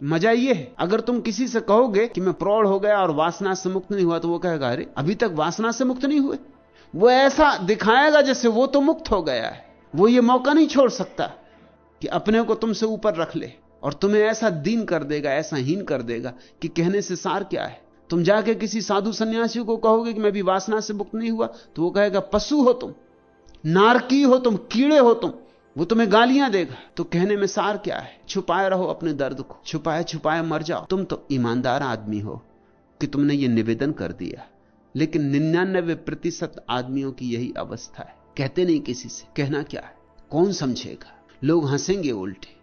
मजा ये है, अगर तुम किसी से कहोगे कि मैं प्रौढ़ हो गया और वासना से मुक्त नहीं हुआ, तो वो कहेगा अरे अभी तक वासना से मुक्त नहीं हुए। वो ऐसा दिखाएगा जैसे वो तो मुक्त हो गया है। वो ये मौका नहीं छोड़ सकता कि अपने को तुमसे ऊपर रख ले, और तुम्हें ऐसा दीन कर देगा, ऐसा हीन कर देगा कि कहने से सार क्या है। तुम जाके किसी साधु सन्यासी को कहोगे कि मैं भी वासना से मुक्त नहीं हुआ, तो वो कहेगा पशु हो तुम, नारकी हो तुम, कीड़े हो तुम। वो तुम्हें गालियां देगा। तो कहने में सार क्या है? छुपाए रहो अपने दर्द को, छुपाए छुपाए मर जाओ। तुम तो ईमानदार आदमी हो कि तुमने ये निवेदन कर दिया, लेकिन 99% आदमियों की यही अवस्था है। कहते नहीं किसी से, कहना क्या है, कौन समझेगा? लोग हंसेंगे, उल्टे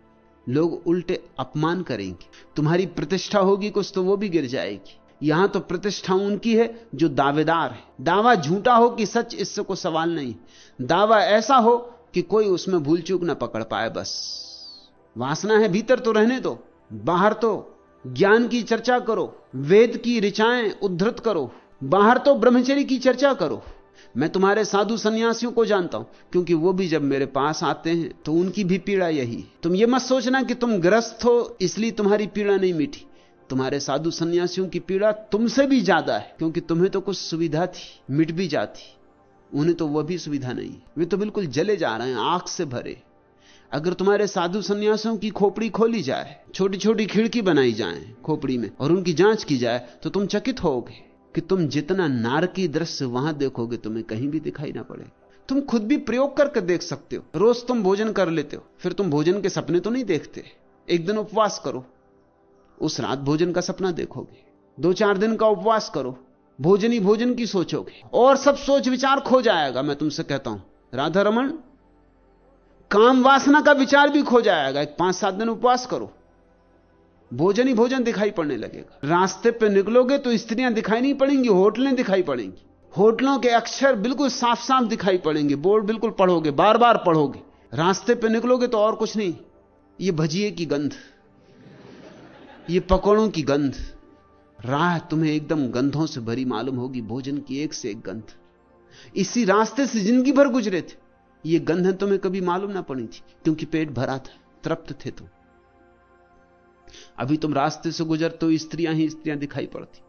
लोग उल्टे अपमान करेंगे। तुम्हारी प्रतिष्ठा होगी कुछ तो वो भी गिर जाएगी। यहां तो प्रतिष्ठा उनकी है जो दावेदार है। दावा झूठा हो कि सच, इससे कोई सवाल नहीं। दावा ऐसा हो कि कोई उसमें भूल चूक ना पकड़ पाए। बस वासना है भीतर तो रहने दो, बाहर तो ज्ञान की चर्चा करो, वेद की ऋचाएं उद्धृत करो, बाहर तो ब्रह्मचर्य की चर्चा करो। मैं तुम्हारे साधु सन्यासियों को जानता हूं, क्योंकि वो भी जब मेरे पास आते हैं तो उनकी भी पीड़ा यही। तुम ये मत सोचना कि तुम ग्रस्त हो इसलिए तुम्हारी पीड़ा नहीं मिटी। तुम्हारे साधु सन्यासियों की पीड़ा तुमसे भी ज्यादा है, क्योंकि तुम्हें तो कुछ सुविधा थी, मिट भी जाती। उन्हें तो वह भी सुविधा नहीं, वे तो बिल्कुल जले जा रहे हैं, आग से भरे। अगर तुम्हारे साधु सन्यासियों की खोपड़ी खोली जाए, छोटी छोटी खिड़की बनाई जाए खोपड़ी में, और उनकी जांच की जाए, तो तुम चकित होगे कि तुम जितना नारकी दृश्य वहां देखोगे तुम्हें कहीं भी दिखाई ना पड़े। तुम खुद भी प्रयोग करके देख सकते हो। रोज तुम भोजन कर लेते हो, फिर तुम भोजन के सपने तो नहीं देखते। एक दिन उपवास करो, उस रात भोजन का सपना देखोगे। 2-4 दिन का उपवास करो, भोजन ही भोजन की सोचोगे, और सब सोच विचार खो जाएगा। मैं तुमसे कहता हूं राधा रमन, काम वासना का विचार भी खो जाएगा। 5-7 दिन उपवास करो, भोजन ही भोजन दिखाई पड़ने लगेगा। रास्ते पे निकलोगे तो स्त्रियां दिखाई नहीं पड़ेंगी, होटलें दिखाई पड़ेंगी। होटलों के अक्षर बिल्कुल साफ साफ दिखाई पड़ेंगे, बोर्ड बिल्कुल पढ़ोगे, बार बार पढ़ोगे। रास्ते पे निकलोगे तो और कुछ नहीं, ये भजिए की गंध, ये पकौड़ों की गंध, राह तुम्हें एकदम गंधों से भरी मालूम होगी, भोजन की एक से एक गंध। इसी रास्ते से जिंदगी भर गुजरे थे, ये गंध तुम्हें कभी मालूम ना पड़ी थी, क्योंकि पेट भरा था, तृप्त थे तुम। अभी तुम रास्ते से गुजरते हो, स्त्रियां ही स्त्रियां दिखाई पड़ती।